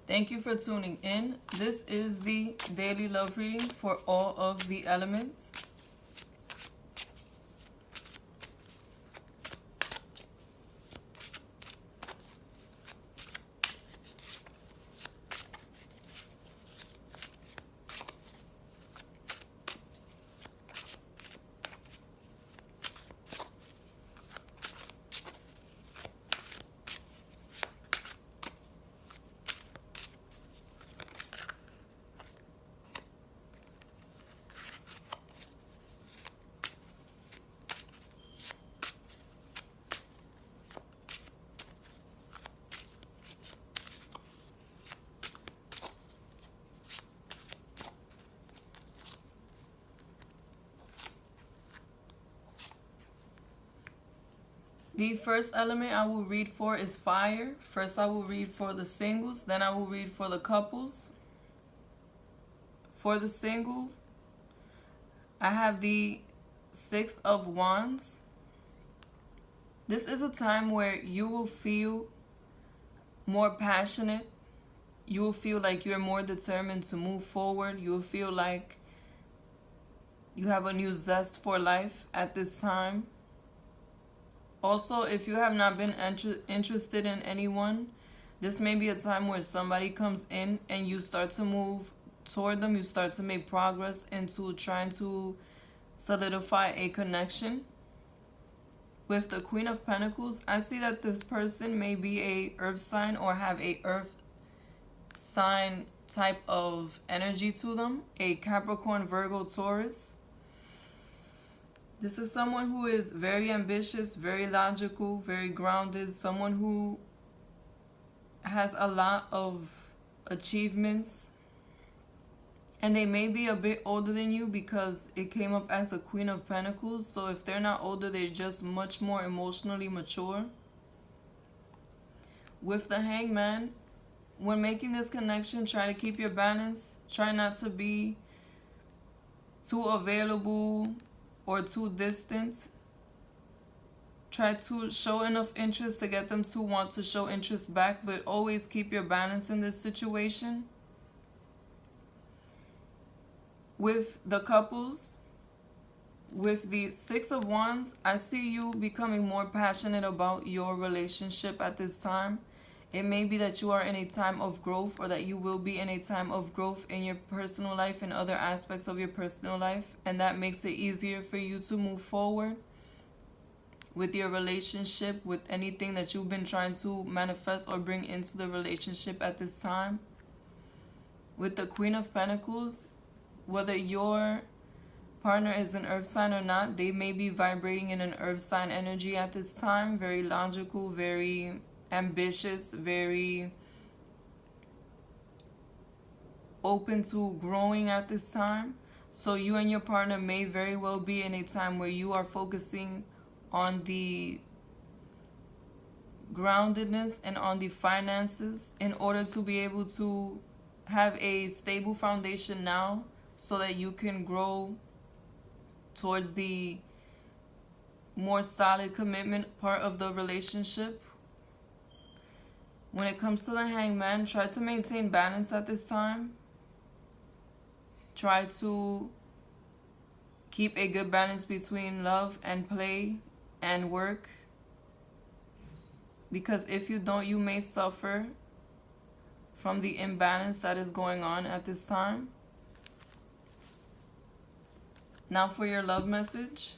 Thank you for tuning in. This is the daily love reading for all of the elements. The first element I will read for is fire. First I will read for the singles, then I will read for the couples. For the single, I have the Six of Wands. This is a time where you will feel more passionate. You will feel like you're more determined to move forward. You will feel like you have a new zest for life at this time. Also, if you have not been interested in anyone, this may be a time where somebody comes in and you start to move toward them. You start to make progress into trying to solidify a connection. With the Queen of Pentacles, I see that this person may be a earth sign or have a earth sign type of energy to them. A Capricorn, Virgo, Taurus. This is someone who is very ambitious, very logical, very grounded, someone who has a lot of achievements. And they may be a bit older than you because it came up as a Queen of Pentacles. So if they're not older, they're just much more emotionally mature. With the Hangman, when making this connection, try to keep your balance. Try not to be too available or too distant. Try to show enough interest to get them to want to show interest back, but always keep your balance in this situation. With the couples, with the Six of Wands, I see you becoming more passionate about your relationship at this time. It may be that you are in a time of growth, or that you will be in a time of growth in your personal life and other aspects of your personal life, and that makes it easier for you to move forward with your relationship, with anything that you've been trying to manifest or bring into the relationship at this time. With the Queen of Pentacles, whether your partner is an earth sign or not, they may be vibrating in an earth sign energy at this time. Very logical, very ambitious, very open to growing at this time. So you and your partner may very well be in a time where you are focusing on the groundedness and on the finances in order to be able to have a stable foundation now, so that you can grow towards the more solid commitment part of the relationship. When it comes to the Hangman, try to maintain balance at this time. Try to keep a good balance between love and play and work. Because if you don't, you may suffer from the imbalance that is going on at this time. Now for your love message.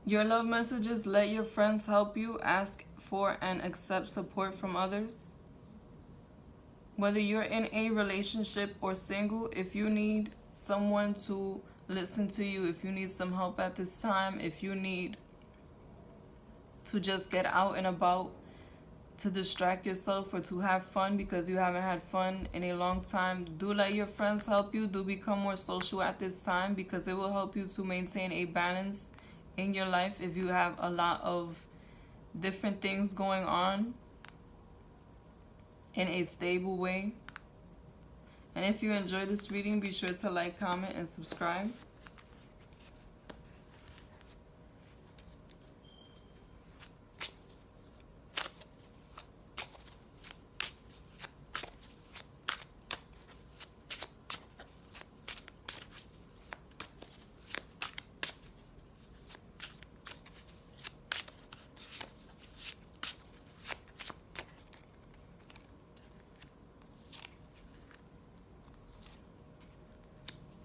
Your love message is: let your friends help you, ask for and accept support from others. Whether you're in a relationship or single, if you need someone to listen to you, if you need some help at this time, if you need to just get out and about to distract yourself or to have fun because you haven't had fun in a long time, do let your friends help you. Do become more social at this time, because it will help you to maintain a balance in your life if you have a lot of different things going on. in a stable way. And if you enjoyed this reading, be sure to like, comment, and subscribe.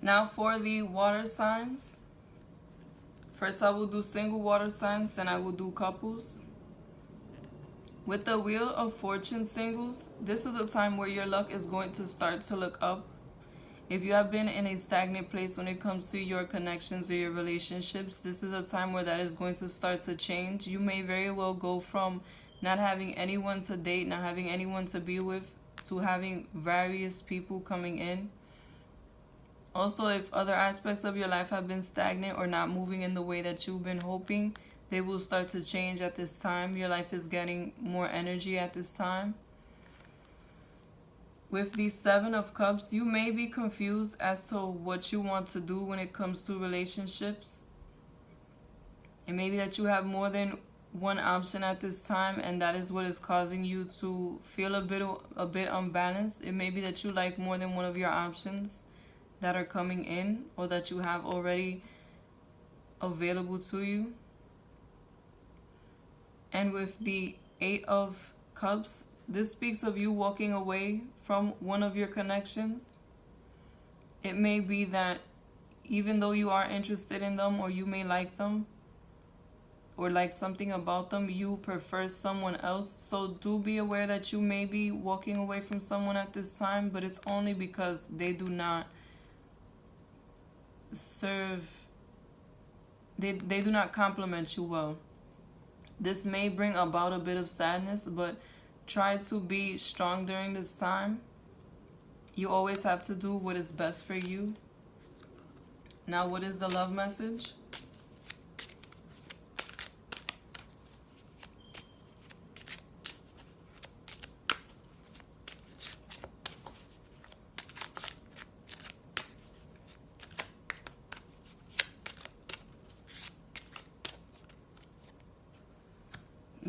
Now for the water signs. First I will do single water signs, then I will do couples. With the Wheel of Fortune singles, this is a time where your luck is going to start to look up. If you have been in a stagnant place when it comes to your connections or your relationships, this is a time where that is going to start to change. You may very well go from not having anyone to date, not having anyone to be with, to having various people coming in. Also, if other aspects of your life have been stagnant or not moving in the way that you've been hoping, they will start to change at this time. Your life is getting more energy at this time. With the Seven of Cups, you may be confused as to what you want to do when it comes to relationships. It may be that you have more than one option at this time, and that is what is causing you to feel a bit unbalanced. It may be that you like more than one of your options that are coming in or that you have already available to you. And with the Eight of Cups, this speaks of you walking away from one of your connections. It may be that even though you are interested in them, or you may like them or like something about them, you prefer someone else. So do be aware that you may be walking away from someone at this time, but it's only because they do not they do not complement you well. This may bring about a bit of sadness, but try to be strong during this time. You always have to do what is best for you. Now, what is the love message?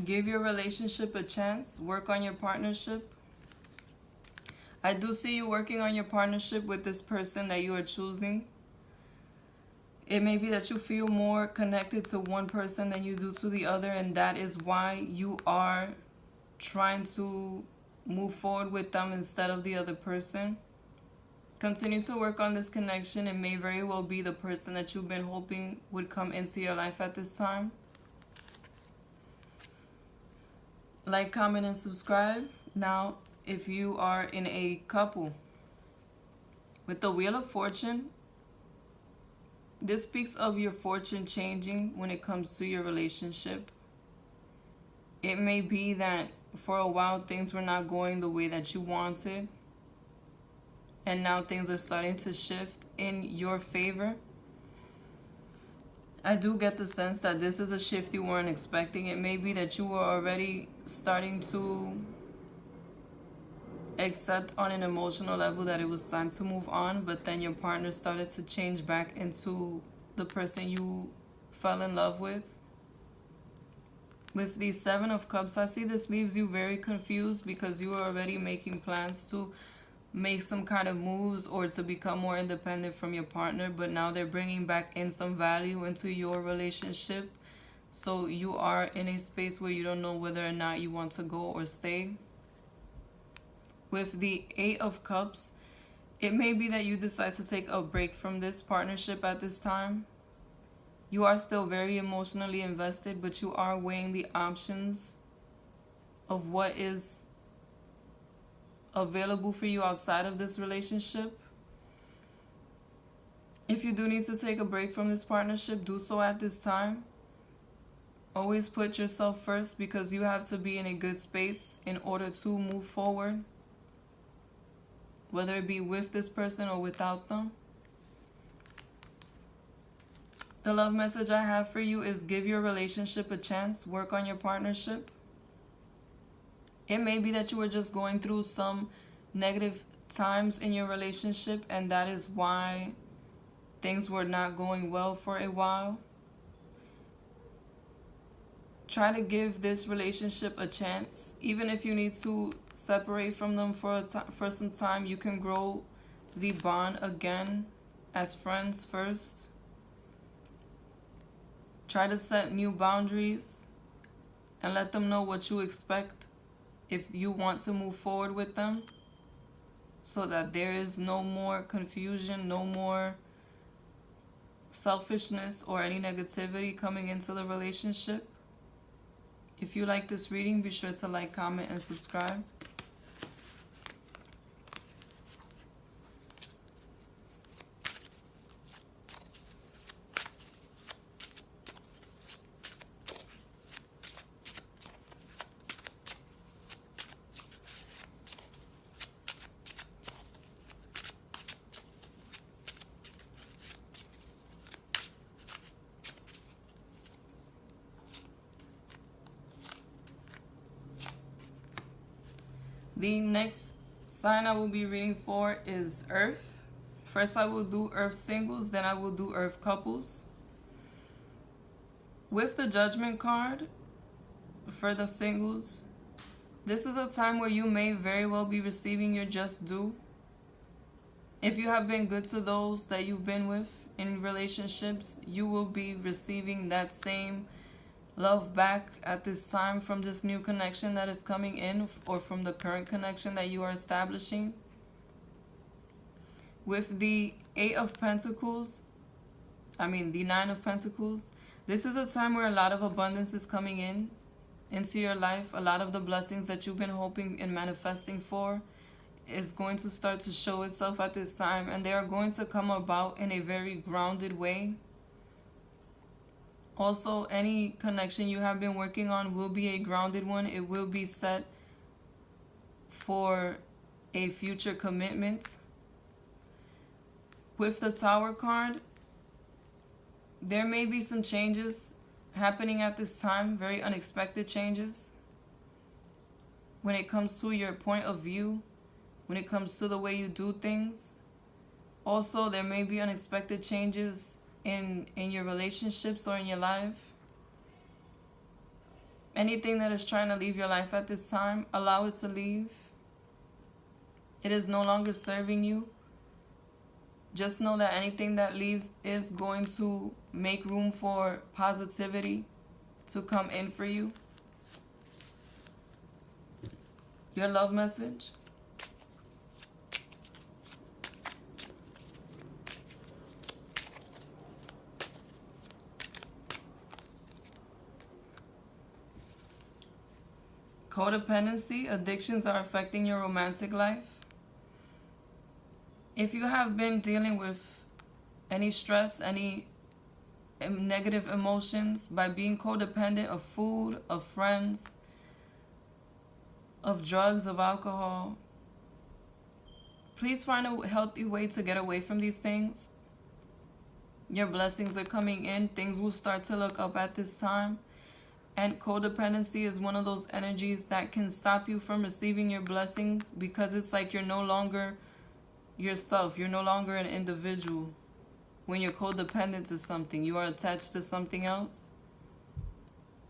Give your relationship a chance. Work on your partnership. I do see you working on your partnership with this person that you are choosing. It may be that you feel more connected to one person than you do to the other, and that is why you are trying to move forward with them instead of the other person. Continue to work on this connection. It may very well be the person that you've been hoping would come into your life at this time. Like, comment, and subscribe. Now, if you are in a couple, with the Wheel of Fortune, this speaks of your fortune changing when it comes to your relationship. It may be that for a while things were not going the way that you wanted, and now things are starting to shift in your favor. I do get the sense that this is a shift you weren't expecting. It may be that you were already starting to accept on an emotional level that it was time to move on, but then your partner started to change back into the person you fell in love with. With the Seven of Cups, I see this leaves you very confused because you were already making plans to make some kind of moves or to become more independent from your partner, but now they're bringing back in some value into your relationship. So you are in a space where you don't know whether or not you want to go or stay. With the Eight of Cups, it may be that you decide to take a break from this partnership at this time. You are still very emotionally invested, but you are weighing the options of what is available for you outside of this relationship. If you do need to take a break from this partnership, do so at this time. Always put yourself first, because you have to be in a good space in order to move forward, whether it be with this person or without them. The love message I have for you is give your relationship a chance. Work on your partnership. It may be that you were just going through some negative times in your relationship, and that is why things were not going well for a while. Try to give this relationship a chance. Even if you need to separate from them for some time, you can grow the bond again as friends first. Try to set new boundaries and let them know what you expect if you want to move forward with them, so that there is no more confusion, no more selfishness or any negativity coming into the relationship. If you like this reading, be sure to like, comment, and subscribe. The next sign I will be reading for is Earth. First I will do Earth singles, then I will do Earth couples. With the Judgment card for the singles, this is a time where you may very well be receiving your just due. If you have been good to those that you've been with in relationships, you will be receiving that same love back at this time from this new connection that is coming in, or from the current connection that you are establishing. With the the 9 of Pentacles, this is a time where a lot of abundance is coming into your life. A lot of the blessings that you've been hoping and manifesting for is going to start to show itself at this time, and they are going to come about in a very grounded way. Also, any connection you have been working on will be a grounded one. It will be set for a future commitment. With the Tower card, there may be some changes happening at this time, very unexpected changes. When it comes to your point of view, when it comes to the way you do things. Also, there may be unexpected changes in your relationships or in your life. Anything that is trying to leave your life at this time, allow it to leave. It is no longer serving you. Just know that anything that leaves is going to make room for positivity to come in for you. Your love message. Codependency, addictions are affecting your romantic life. If you have been dealing with any stress, any negative emotions by being codependent of food, of friends, of drugs, of alcohol, please find a healthy way to get away from these things. Your blessings are coming in. Things will start to look up at this time. And codependency is one of those energies that can stop you from receiving your blessings, because it's like you're no longer yourself. You're no longer an individual. When you're codependent to something, you are attached to something else.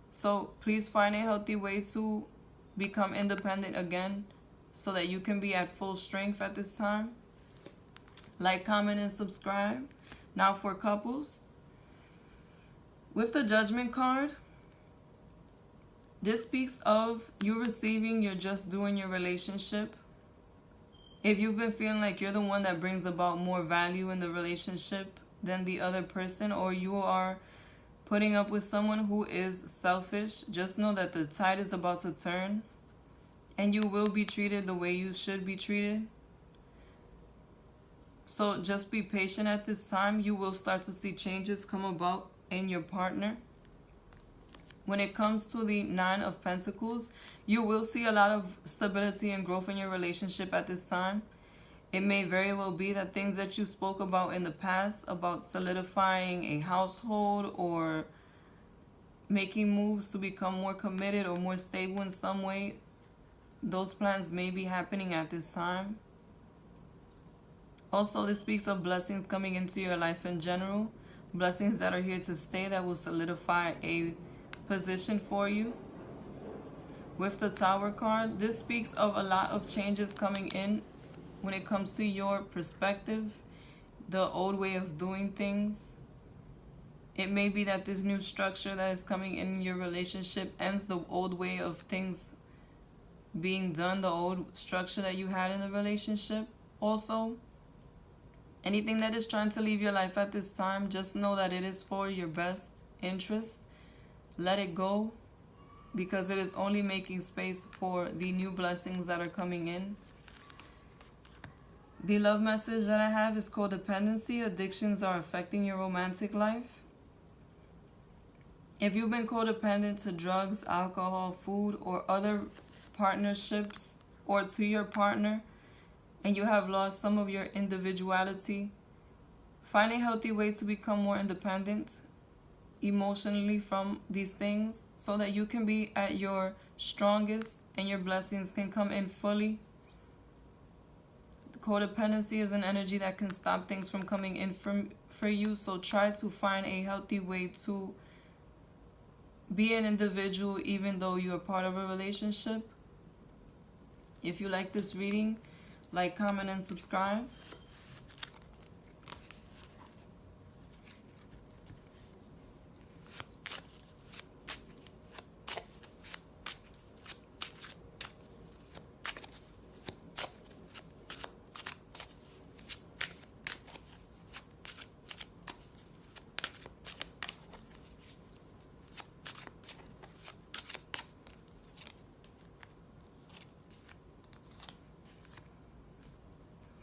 So please find a healthy way to become independent again, so that you can be at full strength at this time. Like, comment, and subscribe. Now for couples. With the Judgment card, this speaks of you receiving your just due in your relationship. If you've been feeling like you're the one that brings about more value in the relationship than the other person, or you are putting up with someone who is selfish, just know that the tide is about to turn and you will be treated the way you should be treated. So just be patient at this time. You will start to see changes come about in your partner. When it comes to the 9 of Pentacles, you will see a lot of stability and growth in your relationship at this time. It may very well be that things that you spoke about in the past, about solidifying a household or making moves to become more committed or more stable in some way, those plans may be happening at this time. Also, this speaks of blessings coming into your life in general. Blessings that are here to stay, that will solidify a position for you. With the Tower card, this speaks of a lot of changes coming in when it comes to your perspective, the old way of doing things. It may be that this new structure that is coming in your relationship ends the old way of things being done, the old structure that you had in the relationship. Also, anything that is trying to leave your life at this time, just know that it is for your best interest. Let it go, because it is only making space for the new blessings that are coming in. The love message that I have is codependency. Addictions are affecting your romantic life. If you've been codependent to drugs, alcohol, food, or other partnerships, or to your partner, and you have lost some of your individuality, find a healthy way to become more independent emotionally from these things, so that you can be at your strongest and your blessings can come in fully. Codependency is an energy that can stop things from coming in for you, so try to find a healthy way to be an individual even though you are part of a relationship. If you like this reading, like, comment, and subscribe.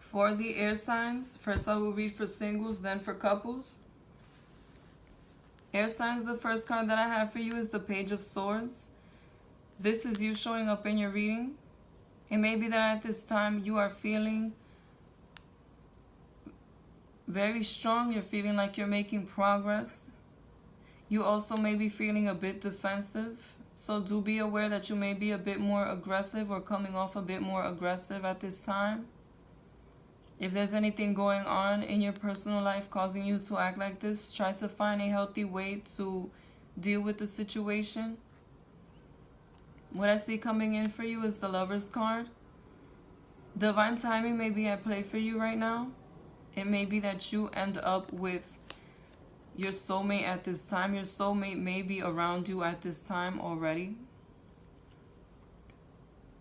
For the air signs, first I will read for singles, then for couples. Air signs, the first card that I have for you is the Page of Swords. This is you showing up in your reading. It may be that at this time you are feeling very strong. You're feeling like you're making progress. You also may be feeling a bit defensive. So do be aware that you may be a bit more aggressive or coming off a bit more aggressive at this time. If there's anything going on in your personal life causing you to act like this, try to find a healthy way to deal with the situation. What I see coming in for you is the Lovers card. Divine timing may be at play for you right now. It may be that you end up with your soulmate at this time. Your soulmate may be around you at this time already.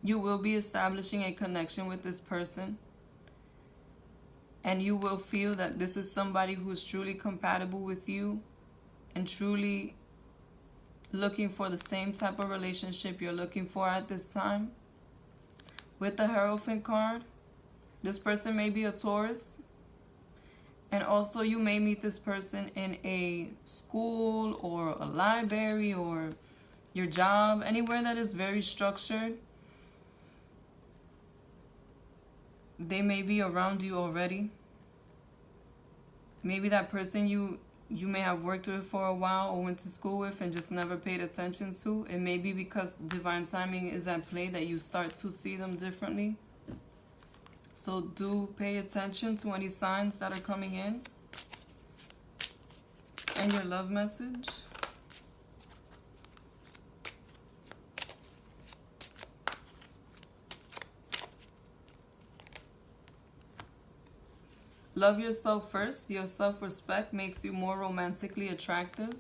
You will be establishing a connection with this person. And you will feel that this is somebody who is truly compatible with you and truly looking for the same type of relationship you're looking for at this time. With the Hierophant card, this person may be a Taurus. And also you may meet this person in a school or a library or your job, anywhere that is very structured. They may be around you already. Maybe that person you may have worked with for a while or went to school with and just never paid attention to. It may be because divine timing is at play that you start to see them differently. So do pay attention to any signs that are coming in. And your love message. Love yourself first. Your self-respect makes you more romantically attractive.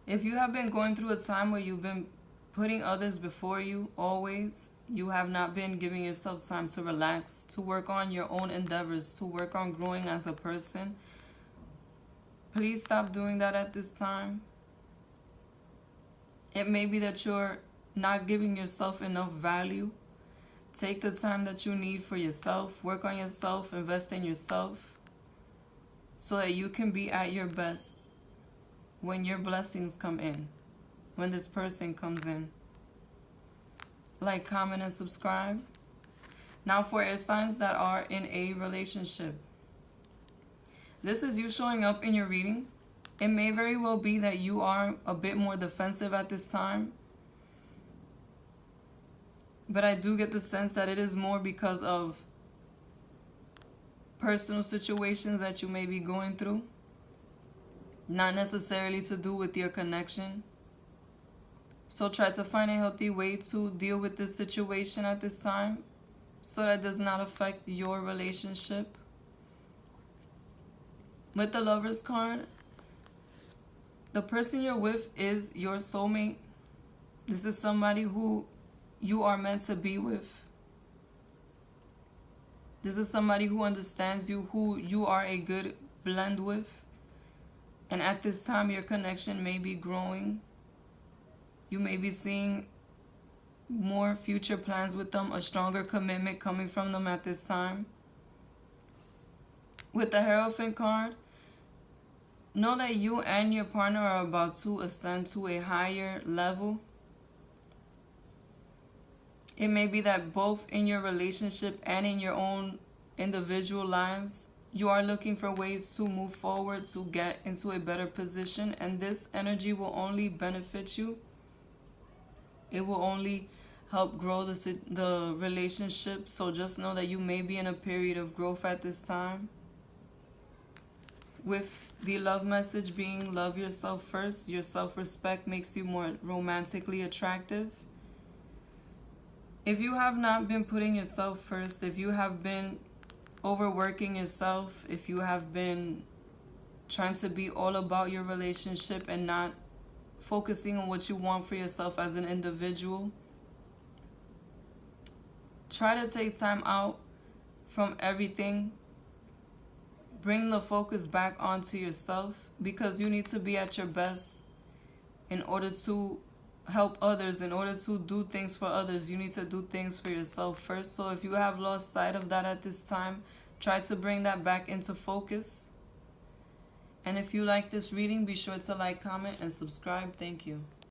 If you have been going through a time where you've been putting others before you always, you have not been giving yourself time to relax, to work on your own endeavors, to work on growing as a person, please stop doing that at this time. It may be that you're not giving yourself enough value. Take the time that you need for yourself. Work on yourself. Invest in yourself so that you can be at your best when your blessings come in, when this person comes in. Like, comment, and subscribe. Now for air signs that are in a relationship. This is you showing up in your reading. It may very well be that you are a bit more defensive at this time. But I do get the sense that it is more because of personal situations that you may be going through, not necessarily to do with your connection. So try to find a healthy way to deal with this situation at this time so that it does not affect your relationship. With the Lovers card, the person you're with is your soulmate. This is somebody who you are meant to be with. This is somebody who understands you, who you are a good blend with. And at this time, your connection may be growing. You may be seeing more future plans with them, a stronger commitment coming from them at this time. With the Hierophant card, know that you and your partner are about to ascend to a higher level. It may be that both in your relationship and in your own individual lives, you are looking for ways to move forward, to get into a better position, and this energy will only benefit you. It will only help grow the relationship. So just know that you may be in a period of growth at this time. With the love message being love yourself first. Your self-respect makes you more romantically attractive. If you have not been putting yourself first, if you have been overworking yourself, if you have been trying to be all about your relationship and not focusing on what you want for yourself as an individual, try to take time out from everything. Bring the focus back onto yourself, because you need to be at your best in order to help others. In order to do things for others, you need to do things for yourself first. So if you have lost sight of that at this time, try to bring that back into focus. And if you like this reading, be sure to like, comment, and subscribe. Thank you.